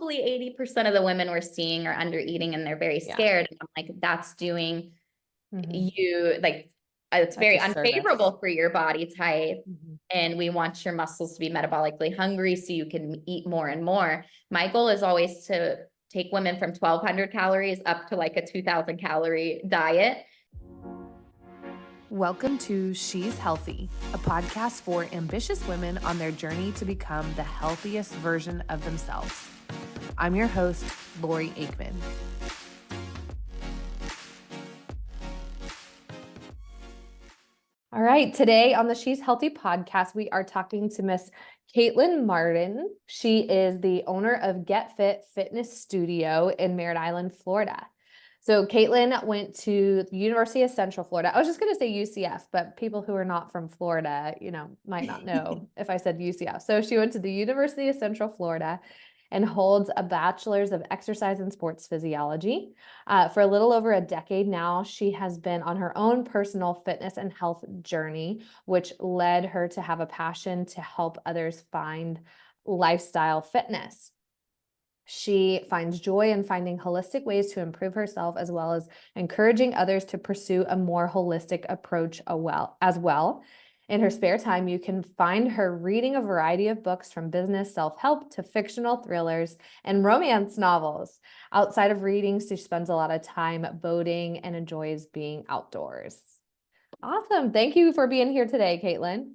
probably 80% of the women we're seeing are under eating and they're very scared. And I'm like, that's doing you like, it's very unfavorable for your body type. And we want your muscles to be metabolically hungry so you can eat more and more. My goal is always to take women from 1,200 calories up to like a 2,000 calorie diet. Welcome to She's Healthy, a podcast for ambitious women on their journey to become the healthiest version of themselves. I'm your host, Lori Aikman. All right, today on the She's Healthy podcast, we are talking to Miss Kaitlyn Martin. She is the owner of Get Fit Fitness Studio in Merritt Island, Florida. So Kaitlyn went to the University of Central Florida. I was just going to say UCF, but people who are not from Florida, might not know if I said UCF. So she went to the University of Central Florida and holds a bachelor's of exercise and sports physiology. For a little over a decade now, she has been on her own personal fitness and health journey, which led her to have a passion to help others find lifestyle fitness. She finds joy in finding holistic ways to improve herself, as well as encouraging others to pursue a more holistic approach as well. In her spare time, you can find her reading a variety of books from business self-help to fictional thrillers and romance novels. Outside of reading, she spends a lot of time boating and enjoys being outdoors. Awesome. Thank you for being here today, Kaitlyn.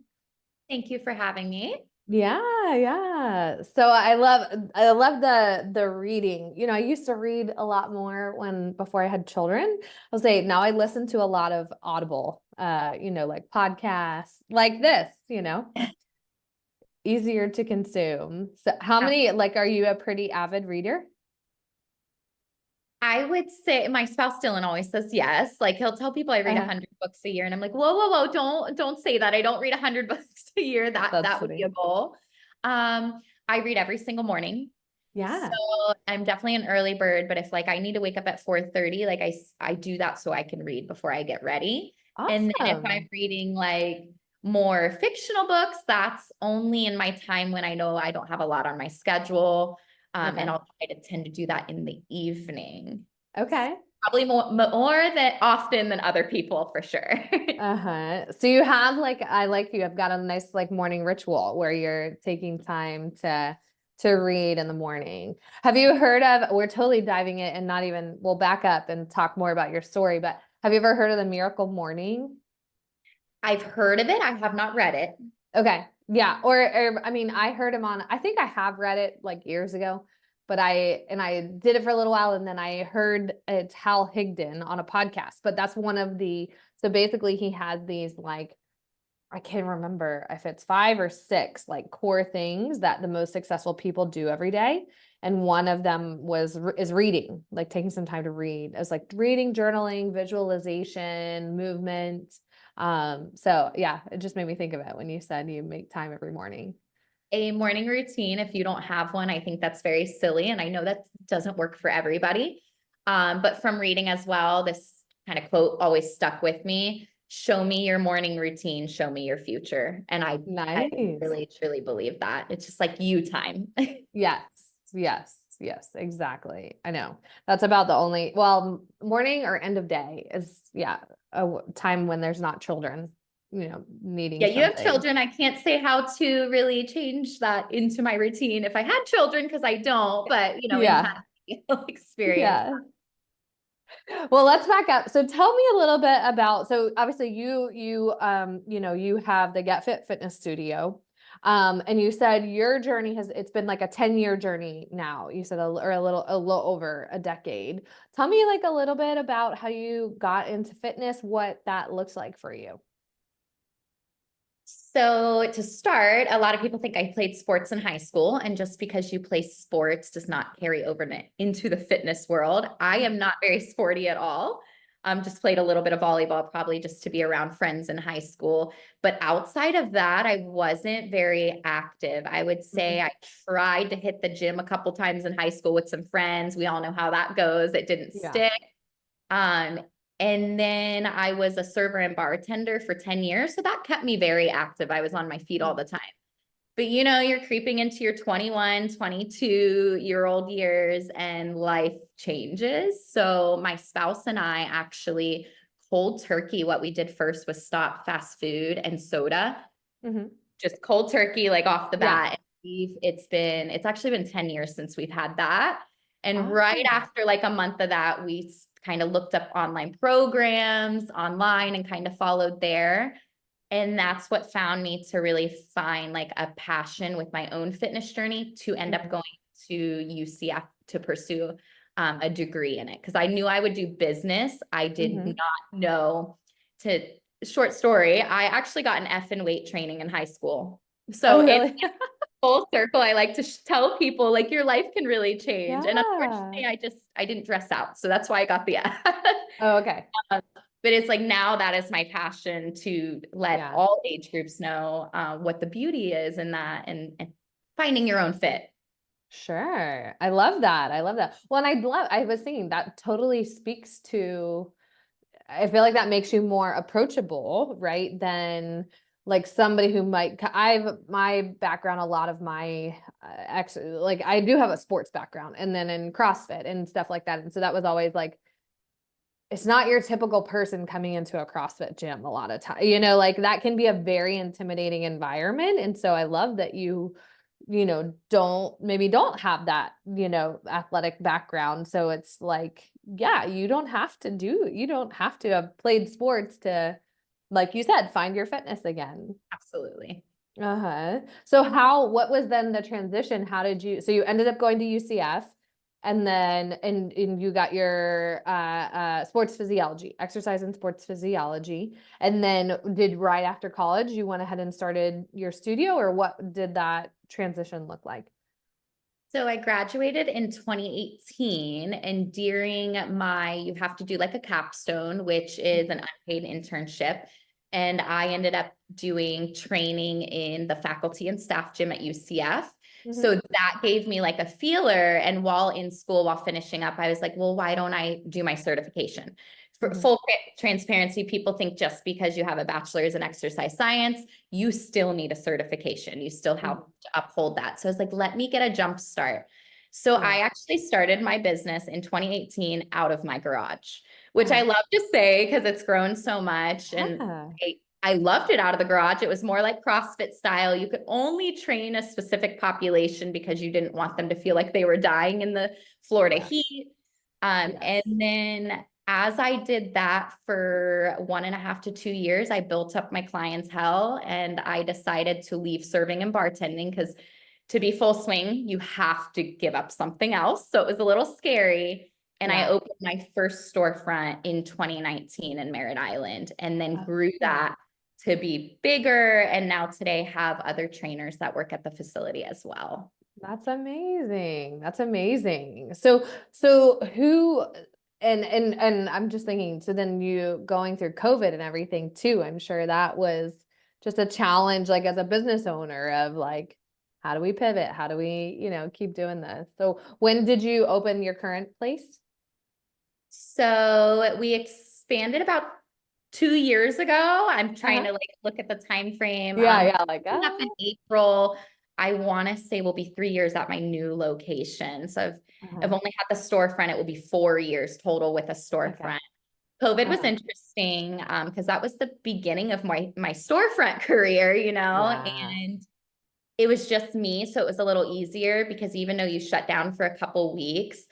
Thank you for having me. Yeah. So I love the reading. I used to read a lot more before I had children. I'll say now I listen to a lot of Audible, like podcasts like this, easier to consume. So how many, are you a pretty avid reader? I would say my spouse Dylan always says yes. Like he'll tell people I read 100 books a year, and I'm like, whoa, don't say that. I don't read 100 books a year. That would be a goal. I read every single morning. Yeah. So I'm definitely an early bird, but if I need to wake up at 4:30, I do that so I can read before I get ready. Awesome. And then if I'm reading more fictional books, that's only in my time when I know I don't have a lot on my schedule. And I'll try to tend to do that in the evening. Okay. Probably more than often than other people for sure. So you have you've got a nice morning ritual where you're taking time to read in the morning. Have you heard of, we're totally diving in and we'll back up and talk more about your story, but have you ever heard of the Miracle Morning? I've heard of it. I have not read it. Okay. Yeah. I heard him I think I have read it years ago, but I did it for a little while. And then I heard it's Hal Higdon on a podcast, but that's so basically he has these I can't remember if it's 5 or 6 core things that the most successful people do every day. And one of them is reading, taking some time to read. It's reading, journaling, visualization, movement. So yeah, it just made me think of it when you said you make time every morning. A morning routine, if you don't have one, I think that's very silly. And I know that doesn't work for everybody. But from reading as well, this kind of quote always stuck with me. Show me your morning routine, show me your future. And I really, truly believe that. It's just you time. Yes, exactly. I know. That's about the only, morning or end of day is, a time when there's not children, needing something. You have children. I can't say how to really change that into my routine if I had children, because I don't, but, experience. Yeah. Well, let's back up. So tell me a little bit about, so obviously you have the Get Fit Fitness Studio. And you said your journey it's been a 10-year journey now. You said a little over a decade. Tell me a little bit about how you got into fitness, what that looks like for you. So to start, a lot of people think I played sports in high school, and just because you play sports does not carry over into the fitness world. I am not very sporty at all. Just played a little bit of volleyball, probably just to be around friends in high school. But outside of that, I wasn't very active. I would say I tried to hit the gym a couple times in high school with some friends. We all know how that goes. It didn't stick. And then I was a server and bartender for 10 years. So that kept me very active. I was on my feet all the time. But you're creeping into your 21, 22-year-old years and life changes. So my spouse and I actually cold turkey, what we did first was stop fast food and soda. Mm-hmm. Just cold turkey, like off the Yeah. bat. It's actually been 10 years since we've had that. And right Oh. after like a month of that, we kind of looked up online programs online and kind of followed there. And that's what found me to really find like a passion with my own fitness journey to end up Mhm. going to UCF to pursue a degree in it. Because I knew I would do business. I did Mhm. not know to, short story, I actually got an F in weight training in high school. Oh, So it's really? full circle. I like to tell people like your life can really change. And Yeah. unfortunately, I didn't dress out. So that's why I got the F. Oh, okay. But it's like now that is my passion to let Yeah. all age groups know what the beauty is in that and finding your own fit. Sure. I love that. I love that. Well, and I was thinking that totally speaks to, I feel like that makes you more approachable, right? Than like somebody who might, I've, my background, a lot of my like I do have a sports background and then in CrossFit and stuff like that. And so that was always like, it's not your typical person coming into a CrossFit gym a lot of time, like that can be a very intimidating environment. And so I love that don't have that, athletic background. So it's like, yeah, you don't have to have played sports to, like you said, find your fitness again. Absolutely. Uh-huh. So what was then the transition? So you ended up going to UCF and then, and you got your, sports physiology, exercise and sports physiology. And then right after college, you went ahead and started your studio, or what did that transition look like? So I graduated in 2018, and you have to do like a capstone, which is an unpaid internship. And I ended up doing training in the faculty and staff gym at UCF. So Mhm. that gave me like a feeler. And while in school, while finishing up, I was like, well, why don't I do my certification? For Mhm. full transparency, people think just because you have a bachelor's in exercise science, you still need a certification. You still have Mhm. to uphold that. So I was like, let me get a jump start. So Yeah. I actually started my business in 2018 out of my garage, which I Uh-huh. love to say because it's grown so much. And Yeah. I loved it out of the garage. It was more like CrossFit style. You could only train a specific population because you didn't want them to feel like they were dying in the Florida Yeah. heat. Yes. And then as I did that for 1.5 to 2 years, I built up my clientele and I decided to leave serving and bartending because to be full swing, you have to give up something else. So it was a little scary. And I Yeah. opened my first storefront in 2019 in Merritt Island and then grew Oh. that to be bigger. And now today have other trainers that work at the facility as well. That's amazing. That's amazing. So who and I'm just thinking, so then you going through COVID and everything too, I'm sure that was just a challenge, like as a business owner of like, how do we pivot? How do we, keep doing this? So when did you open your current place? So we expanded about 2 years ago. I'm trying Uh-huh. to like look at the time frame. Yeah, yeah, like Coming up in April. I want to say we'll be 3 years at my new location. So I've uh-huh. only had the storefront. It will be 4 years total with a Okay. storefront. COVID was Uh-huh. interesting because that was the beginning of my storefront career, Yeah. and it was just me. So it was a little easier because even though you shut down for a couple weeks,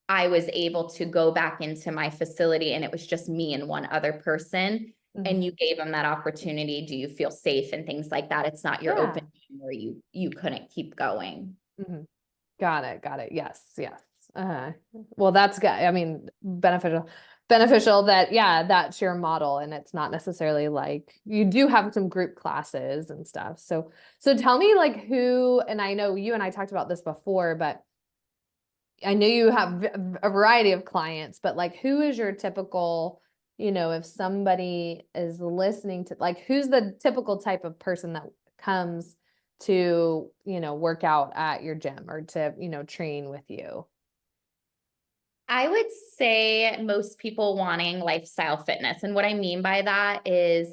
I was able to go back into my facility and it was just me and one other person. Mhm. And you gave them that opportunity. Do you feel safe and things like that? It's not your open Yeah. where you couldn't keep going. Mhm. Got it. Got it. Yes. Yes. Uh-huh. Well, that's good. I mean, beneficial that, yeah, that's your model and it's not necessarily like you do have some group classes and stuff. So tell me like and I know you and I talked about this before, but I know you have a variety of clients, but like who is your typical, if somebody is listening to like who's the typical type of person that comes to, work out at your gym or to, train with you? I would say most people wanting lifestyle fitness. And what I mean by that is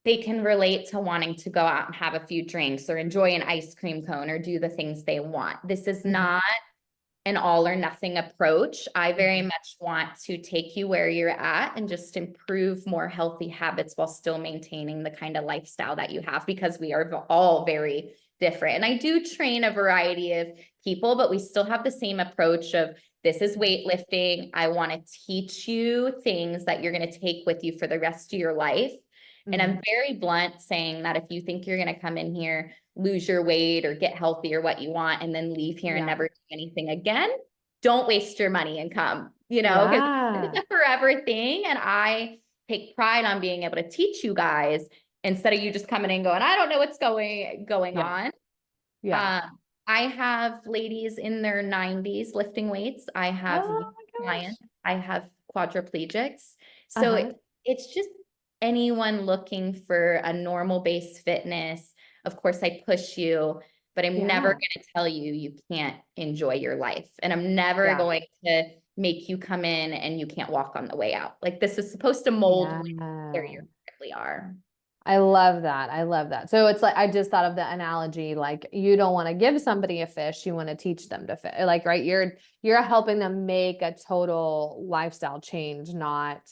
they can relate to wanting to go out and have a few drinks or enjoy an ice cream cone or do the things they want. This is Mhm. not an all or nothing approach. I very Mhm. much want to take you where you're at and just improve more healthy habits while still maintaining the kind of lifestyle that you have, because we are all very different. And I do train a variety of people, but we still have the same approach of, this is weightlifting. I want to teach you things that you're going to take with you for the rest of your life. And Mhm. I'm very blunt saying that if you think you're going to come in here, lose your weight or get healthy or what you want, and then leave here and Yeah. never do anything again, don't waste your money and come, because it's Yeah. a forever thing. And I take pride on being able to teach you guys instead of you just coming in going, I don't know what's going Yeah. on. Yeah. Um, I have ladies in their 90s lifting weights. I have Oh youth my gosh. clients. I have quadriplegics. So Uh-huh. it's just anyone looking for a normal base fitness. Of course, I push you, but I'm never Yeah. going to tell you you can't enjoy your life. And I'm never Yeah. going to make you come in and you can't walk on the way out. Like, this is supposed to mold where Yeah. you currently are. I love that. I love that. So it's like, I just thought of the analogy, like you don't want to give somebody a fish, you want to teach them to fish. Like, right, you're helping them make a total lifestyle change, not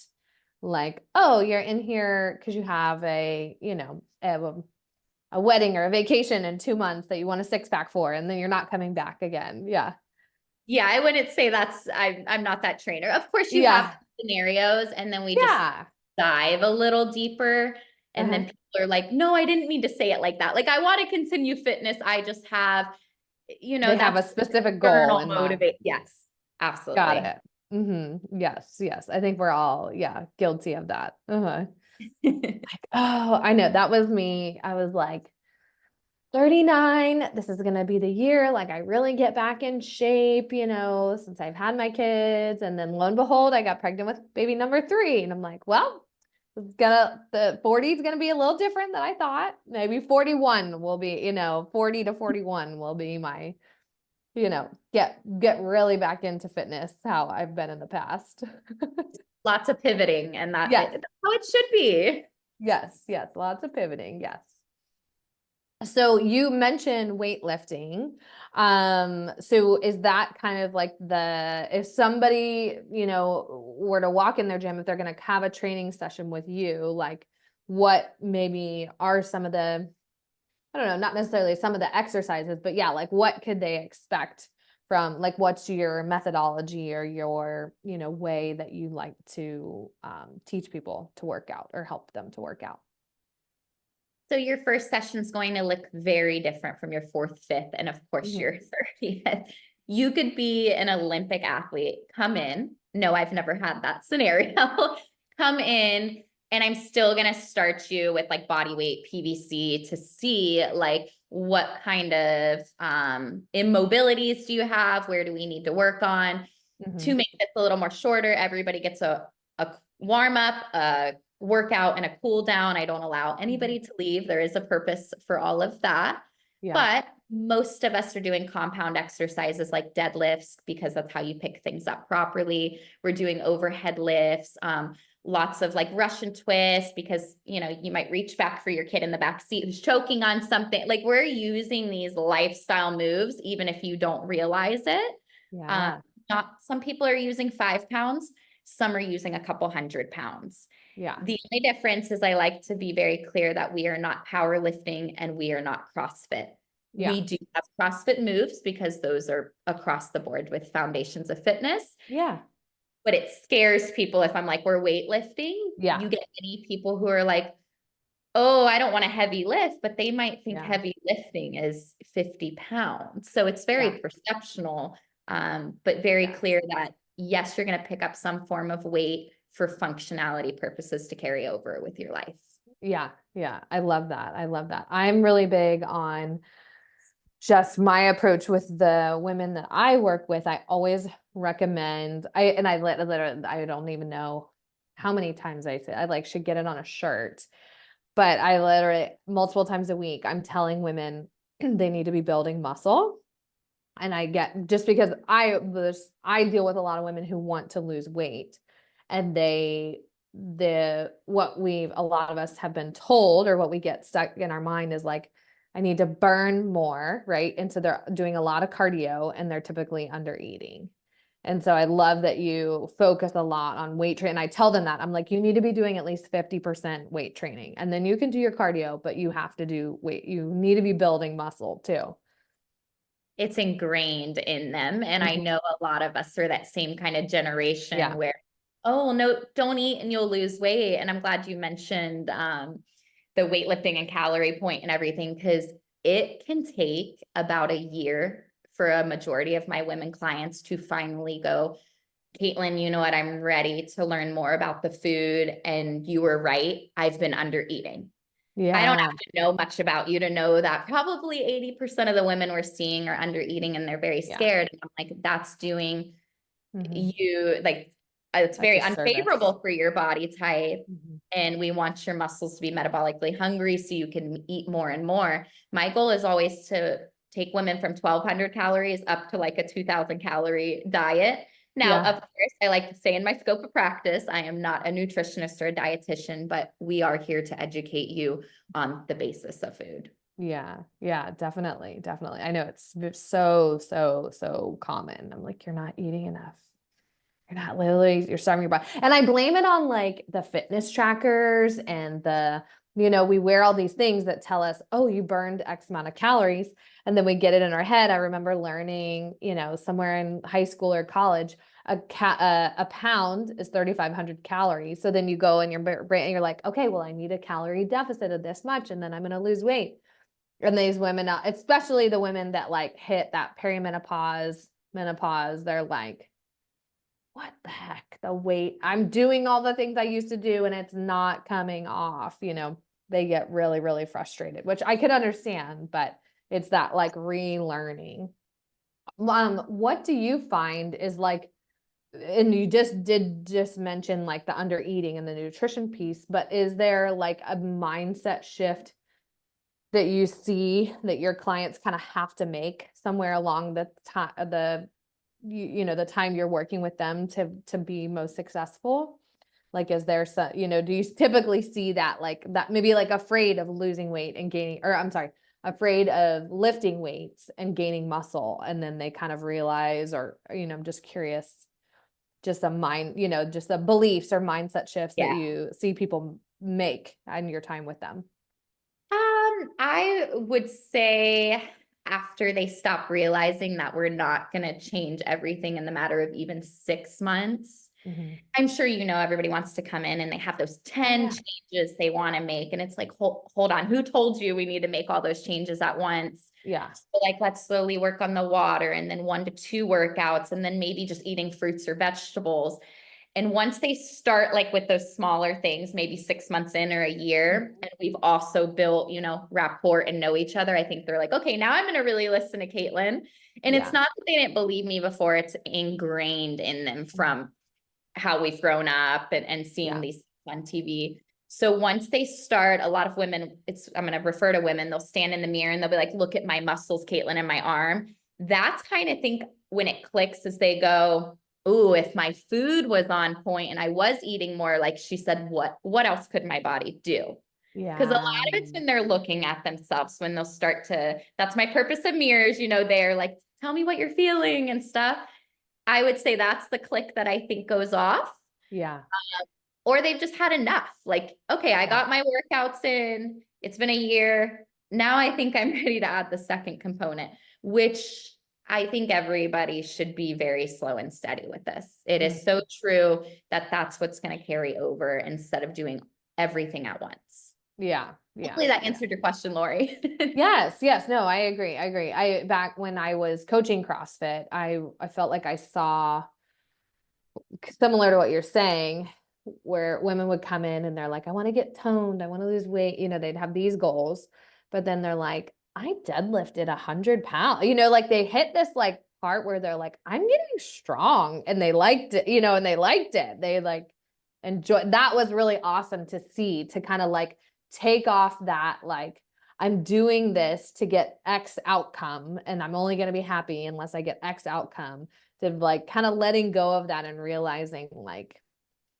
like, oh, you're in here because you have a wedding or a vacation in 2 months that you want a six pack for, and then you're not coming back again. Yeah. Yeah, I wouldn't say I'm not that trainer. Of course, you have Yeah. scenarios, and then we just Yeah. dive a little deeper. And Uh-huh. then people are like, no, I didn't mean to say it like that. Like, I want to continue fitness. I just have, They have a that's specific goal external in mind. motivate. Yes, Got absolutely. it. Yes, yes. I think we're all, yeah, guilty of that. Uh-huh. Oh, I know. That was me. I was like, 39, this is gonna be the year, like I really get back in shape, since I've had my kids. And then lo and behold, I got pregnant with baby number 3. And I'm like, well, the 40 is gonna be a little different than I thought. Maybe 41 will be, 40 to 41 will be my, get really back into fitness how I've been in the past. Lots of pivoting, and Yes, that's how it should be. yes, yes. Lots of pivoting. Yes. So you mentioned weightlifting. So is that kind of like if somebody, were to walk in their gym, if they're going to have a training session with you, like what maybe are some of the, I don't know, not necessarily some of the exercises, but yeah, like what could they expect from, like, what's your methodology or your, way that you like to teach people to work out or help them to work out? So your first session is going to look very different from your fourth, fifth, and of course Mhm. your 30th. You could be an Olympic athlete, come in. No, I've never had that scenario. Come in, and I'm still going to start you with like body weight PVC to see like what kind of immobilities do you have? Where do we need to work on? To Mhm. make this a little more shorter, everybody gets a warm up, a workout, and a cool down. I don't allow Mhm. anybody to leave. There is a purpose for all of that. Yeah. But most of us are doing compound exercises like deadlifts, because that's how you pick things up properly. We're doing overhead lifts, lots of like Russian twists, because you might reach back for your kid in the back seat who's choking on something. Like, we're using these lifestyle moves even if you don't realize it. Um, Yeah. not some people are using 5 pounds, some are using a couple 100 pounds. Yeah. The only difference is I like to be very clear that we are not powerlifting and we are not CrossFit. Yeah. We do have CrossFit moves because those are across the board with foundations of fitness, Yeah. but it scares people if I'm like, we're weightlifting. Yeah. You get many people who are like, oh, I don't want a heavy lift, but they might think Yeah. heavy lifting is 50 pounds. So it's Yeah. very perceptional, but very Yeah. clear that yes, you're going to pick up some form of weight for functionality purposes to carry over with your life. Yeah. Yeah. I love that. I love that. I'm really big on just my approach with the women that I work with. I always recommend, literally, I don't even know how many times I say, I like should get it on a shirt, but I literally multiple times a week, I'm telling women they need to be building muscle. And I get, just because I deal with a lot of women who want to lose weight, and they a lot of us have been told, or what we get stuck in our mind is like, I need to burn more, right? And so they're doing a lot of cardio and they're typically under eating. And so I love that you focus a lot on weight training. I tell them that I'm like, you need to be doing at least 50% weight training, and then you can do your cardio, but you have to do weight. You need to be building muscle too. It's ingrained in them. And I Mhm. know a lot of us are that same kind of generation Yeah. where, oh, no, don't eat and you'll lose weight. And I'm glad you mentioned the weightlifting and calorie point and everything, because it can take about a year for a majority of my women clients to finally go, Kaitlyn, you know what? I'm ready to learn more about the food. And you were right. I've been under eating. I don't Yeah. have to know much about you to know that probably 80% of the women we're seeing are under eating and they're very Yeah. scared. And I'm like, that's doing Mhm. you like, it's A very disservice. unfavorable for your body type. Mhm. And we want your muscles to be metabolically hungry so you can eat more and more. My goal is always to take women from 1,200 calories up to like a 2,000 calorie diet. Now, Yeah. of course, I like to say in my scope of practice, I am not a nutritionist or a dietitian, but we are here to educate you on the basis of food. Yeah. Yeah. Definitely. Definitely. I know it's so, so, so common. I'm like, you're not eating enough. You're not literally, you're starving your body. And I blame it on like the fitness trackers and we wear all these things that tell us, oh, you burned X amount of calories. And then we get it in our head. I remember learning, somewhere in high school or college, a pound is 3,500 calories. So then you go in your brain and you're like, okay, well, I need a calorie deficit of this much, and then I'm going to lose weight. And these women, especially the women that like hit that menopause, they're like, what the heck, the weight, I'm doing all the things I used to do and it's not coming off, they get really, really frustrated, which I could understand, but it's that like relearning. What do you find is like, and you just mention like the under eating and the nutrition piece, but is there like a mindset shift that you see that your clients kind of have to make somewhere along the time, the time you're working with them to be most successful? Like, is there some, do you typically see that like that maybe like afraid of losing weight and gaining, or I'm sorry, afraid of lifting weights and gaining muscle, and then they kind of realize, or I'm just curious, just a mind, just the beliefs or mindset shifts that Yeah. you see people make in your time with them? I would say after they stop realizing that we're not going to change everything in the matter of even 6 months. Mhm. I'm sure everybody wants to come in and they have those Oh 10 yeah. changes they want to make. And it's like, hold on, who told you we need to make all those changes at once? Yeah. So like, let's slowly work on the water and then 1 to 2 workouts, and then maybe just eating fruits or vegetables. And once they start like with those smaller things, maybe 6 months in or a year, Mhm. and we've also built, rapport and know each other, I think they're like, okay, now I'm going to really listen to Kaitlyn. And it's Yeah. not that they didn't believe me before, it's ingrained in them Mhm. from how we've grown up and seeing Yeah. these on TV. So once they start, a lot of women, I'm going to refer to women, they'll stand in the mirror and they'll be like, look at my muscles, Kaitlyn, and my arm. That's kind of think when it clicks as they go, ooh, if my food was on point and I was eating more, like she said, what else could my body do? Because a lot Yeah. of it's when they're looking at themselves, when they'll start to, that's my purpose of mirrors, they're like, tell me what you're feeling and stuff. I would say that's the click that I think goes off. Yeah. Or they've just had enough. Like, okay, I Yeah. got my workouts in, it's been a year. Now I think I'm ready to add the second component, which I think everybody should be very slow and steady with this. It Mm. is so true that that's what's going to carry over instead of doing everything at once. Yeah. Yeah. Hopefully that Yeah. answered your question, Lori. Yes, yes. No, I agree. I agree. Back when I was coaching CrossFit, I felt like I saw, similar to what you're saying, where women would come in and they're like, I want to get toned, I want to lose weight, they'd have these goals, but then they're like, I deadlifted 100 pounds, like they hit this like part where they're like, I'm getting strong, and they liked it, they like enjoy. That was really awesome to see, to kind of like take off that like, I'm doing this to get X outcome, and I'm only going to be happy unless I get X outcome, to like kind of letting go of that and realizing like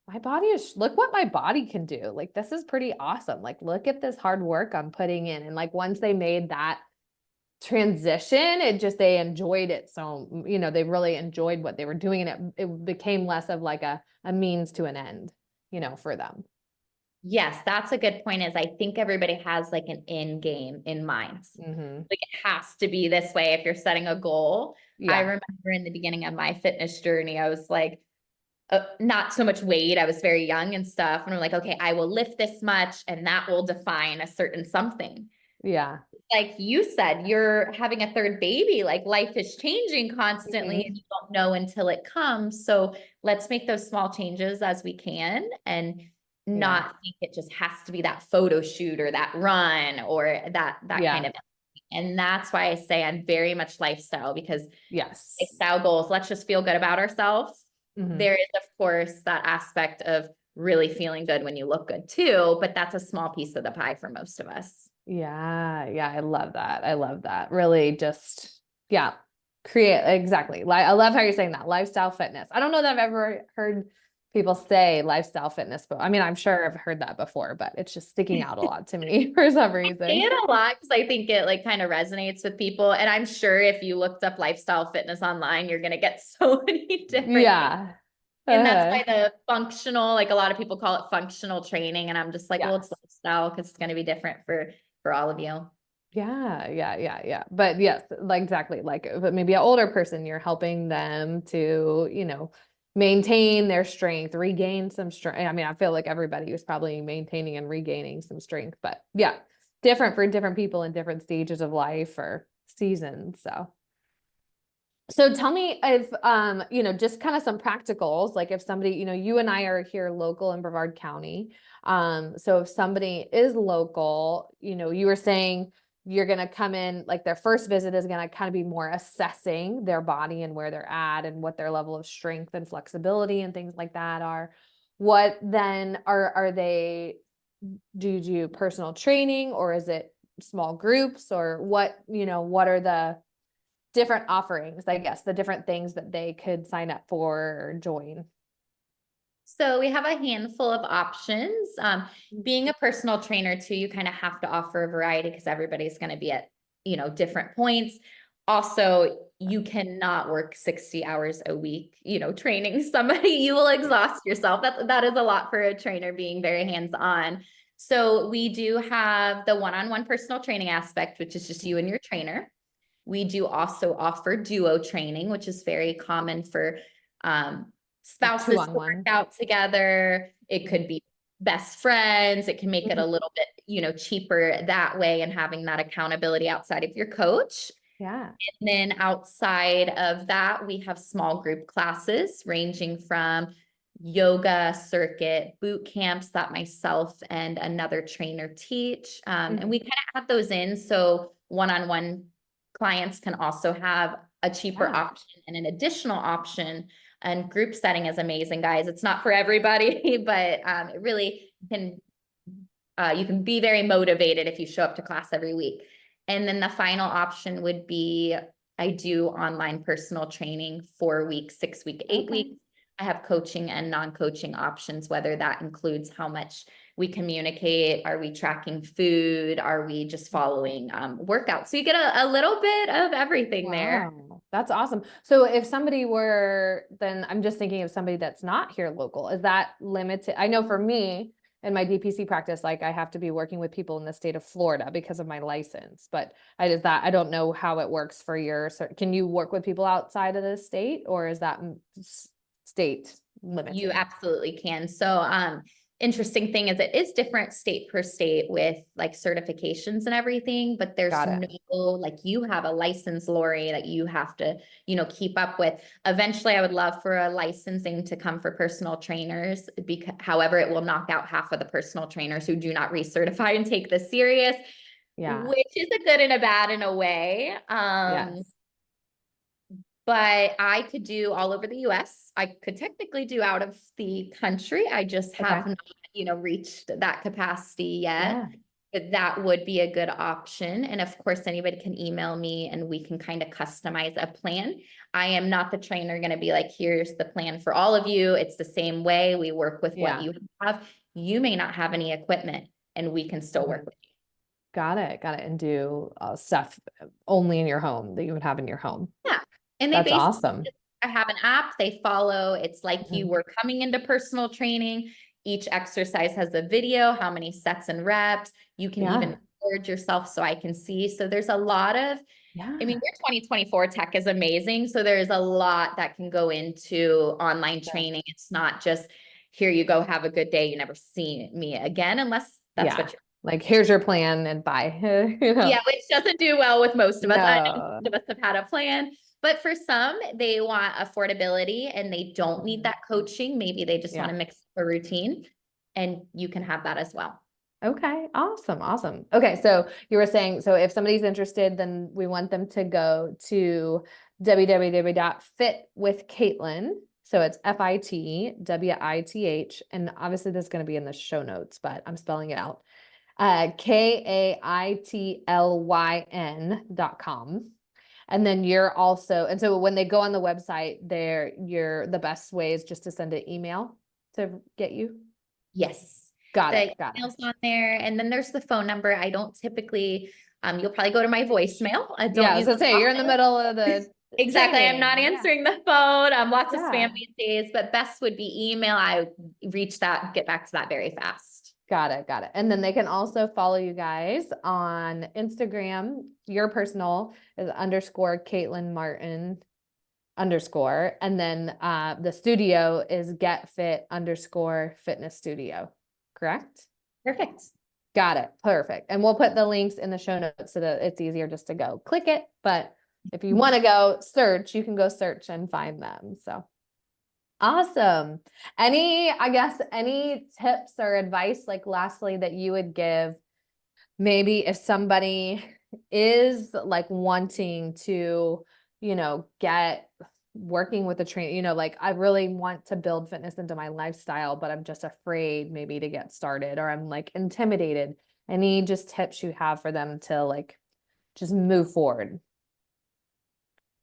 my body is, look what my body can do. Like, this is pretty awesome. Like, look at this hard work I'm putting in. And like, once they made that transition, it just, they enjoyed it. So, they really enjoyed what they were doing. And it became less of like a means to an end, for them. Yes, that's a good point, is I think everybody has like an end game in mind. Mm-hmm. Like it has to be this way if you're setting a goal. I Yeah. remember in the beginning of my fitness journey, I was like, not so much weight. I was very young and stuff. And I'm like, okay, I will lift this much and that will define a certain something. Yeah. Like you said, you're having a third baby, like life is changing constantly Mm-hmm. and you don't know until it comes. So let's make those small changes as we can and Yeah. not think it just has to be that photo shoot or that run or that kind Yeah. of. And that's why I say I'm very much lifestyle, because Yes. lifestyle goals, let's just feel good about ourselves. Mm-hmm. There is, of course, that aspect of really feeling good when you look good too, but that's a small piece of the pie for most of us. Yeah. Yeah. I love that. I love that. Really just, yeah, create. Exactly. I love how you're saying that, lifestyle fitness. I don't know that I've ever heard people say lifestyle fitness, but I mean, I'm sure I've heard that before, but it's just sticking out a lot to me for some Say reason. it a lot because I think it like kind of resonates with people. And I'm sure if you looked up lifestyle fitness online, you're going to get so many different things. Yeah. And that's why Uh, the functional, like a lot of people call it functional training. And I'm just like, well, it's yes. lifestyle because it's going to be different for all of you. Yeah, yeah, yeah, yeah. But yes, like exactly, like but maybe an older person, you're helping them to, maintain their strength, regain some strength. I mean, I feel like everybody was probably maintaining and regaining some strength, but yeah, different for different people in different stages of life or seasons. So tell me if just kind of some practicals, like if somebody, you and I are here local in Brevard County. So if somebody is local, you were saying you're going to come in, like their first visit is going to kind of be more assessing their body and where they're at and what their level of strength and flexibility and things like that are. What then are they, do you do personal training, or is it small groups, or what are the different offerings, I guess, the different things that they could sign up for or join? So we have a handful of options. Being a personal trainer too, you kind of have to offer a variety because everybody's going to be at, different points. Also, you cannot work 60 hours a week, training somebody. You will exhaust yourself. That is a lot for a trainer, being very hands-on. So we do have the one-on-one personal training aspect, which is just you and your trainer. We do also offer duo training, which is very common for Like spouses to work two-on-one. out together. It could be best friends. It can make it Mhm. a little bit, cheaper that way, and having that accountability outside of your coach. Yeah. And then outside of that, we have small group classes ranging from yoga circuit boot camps that myself and another trainer teach. And we Mhm. kind of add those in. So one-on-one clients can also have a cheaper Yeah. option and an additional option. And group setting is amazing, guys. It's not for everybody, but it really can, you can be very motivated if you show up to class every week. And then the final option would be, I do online personal training 4 weeks, 6 week, 8 weeks. Okay. I have coaching and non-coaching options, whether that includes how much we communicate. Are we tracking food? Are we just following workouts? So you get a little bit of everything there. Wow, that's awesome. So if somebody were, then I'm just thinking of somebody that's not here local, is that limited? I know for me in my DPC practice, like I have to be working with people in the state of Florida because of my license, but I don't know how it works for your, can you work with people outside of the state, or is that state You limited? absolutely can. So, interesting thing is it is different state per state with like certifications and everything, but there's Got it. no, like you have a license, Lori, that you have to, keep up with. Eventually, I would love for a licensing to come for personal trainers, because however, it will knock out half of the personal trainers who do not recertify and take this serious, Yeah. which is a good and a bad in a way. Yes. But I could do all over the US. I could technically do out of the country. I just Okay. have not, reached that capacity yet. Yeah. But that would be a good option. And of course, anybody can email me and we can kind of customize a plan. I am not the trainer going to be like, here's the plan for all of you. It's the same way. We work with what Yeah. you have. You may not have any equipment and we can still work with you. Got it. Got it. And do stuff only in your home that you would have in your home. Yeah. And they That's basically awesome. have an app they follow. It's like you Mhm. were coming into personal training. Each exercise has a video, how many sets and reps. You can even Yeah. record yourself so I can see. So there's a lot of, Yeah. I mean, your 2024 tech is amazing. So there's a lot that can go into online training. It's not just here you go, have a good day. You never see me again, unless that's Yeah. what you're. Like, here's your plan and bye. Yeah, which doesn't do well with most of us. I know No. most of us have had a plan, but for some, they want affordability and they don't need that coaching. Maybe they just want Yeah. to mix a routine, and you can have that as well. Okay. Awesome. Awesome. Okay. So you were saying, so if somebody's interested, then we want them to go to www.fitwithkaitlyn. So it's FITWITH. And obviously this is going to be in the show notes, but I'm spelling it out. KAITLYN.com. And then you're also, and so when they go on the website there, the best way is just to send an email to get you. Yes. Got The it. Got it. email's on there. And then there's the phone number. I don't typically, you'll probably go to my voicemail. I don't Yeah, use so say you're in the middle of the exactly. I'm not training. Yeah. answering the phone. Lots of Yeah. spam these days, but best would be email. I get back to that very fast. Got it. Got it. And then they can also follow you guys on Instagram. Your personal is _Kaitlyn Martin _. And then the studio is _fitness studio. Correct? Perfect. Got it. Perfect. And we'll put the links in the show notes so that it's easier just to go click it. But if you want to go search, you can go search and find them. So awesome. Any tips or advice, like lastly, that you would give maybe if somebody is like wanting to, get working with a trainer, like I really want to build fitness into my lifestyle, but I'm just afraid maybe to get started, or I'm like intimidated. Any just tips you have for them to like just move forward?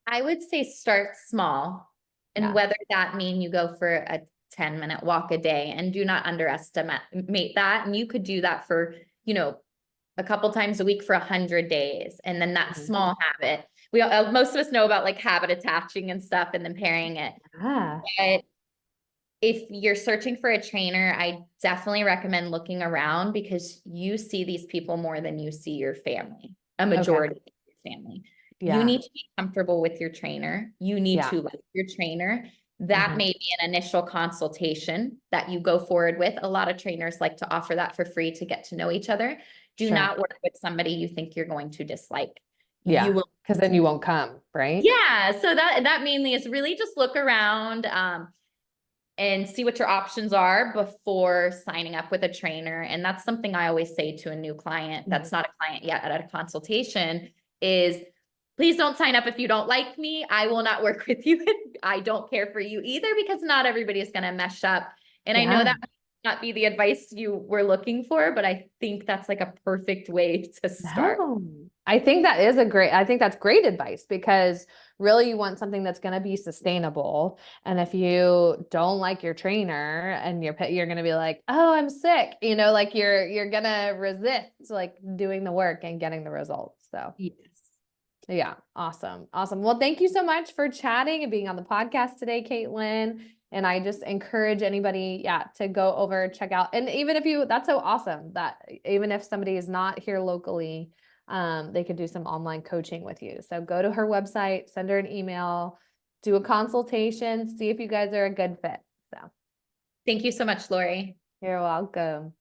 I would say start small. And Yeah. whether that mean you go for a 10-minute walk a day, and do not underestimate that. And you could do that for, a couple times a week for 100 days. And then that small habit, most of us know about like habit attaching and stuff and then pairing it. Ah, But if you're searching for a trainer, I definitely recommend looking around, because you see these people more than you see your family, a majority of your family. You yeah. need to be comfortable with your trainer. You need Yeah. to like your trainer. That may be an initial consultation that you go forward with. A lot of trainers like to offer that for free to get to know each other. Do Sure. not work with somebody you think you're going to dislike. Yeah. You will. Because then you won't come, right? Yeah. So that mainly is really just look around and see what your options are before signing up with a trainer. And that's something I always say to a new client that's not a client yet at a consultation is, please don't sign up if you don't like me. I will not work with you. I don't care for you either, because not everybody is going to mesh up. And I know Yeah. that might not be the advice you were looking for, but I think that's like a perfect way to start. No, I think that's great advice, because really you want something that's going to be sustainable. And if you don't like your trainer and you're going to be like, oh, I'm sick, like you're going to resist like doing the work and getting the results. So Yes. yeah. Awesome. Awesome. Well, thank you so much for chatting and being on the podcast today, Kaitlyn. And I just encourage anybody, to go over, check out. And even if that's so awesome that even if somebody is not here locally, they could do some online coaching with you. So go to her website, send her an email, do a consultation, see if you guys are a good fit. So Thank you so much, Lori. you're welcome.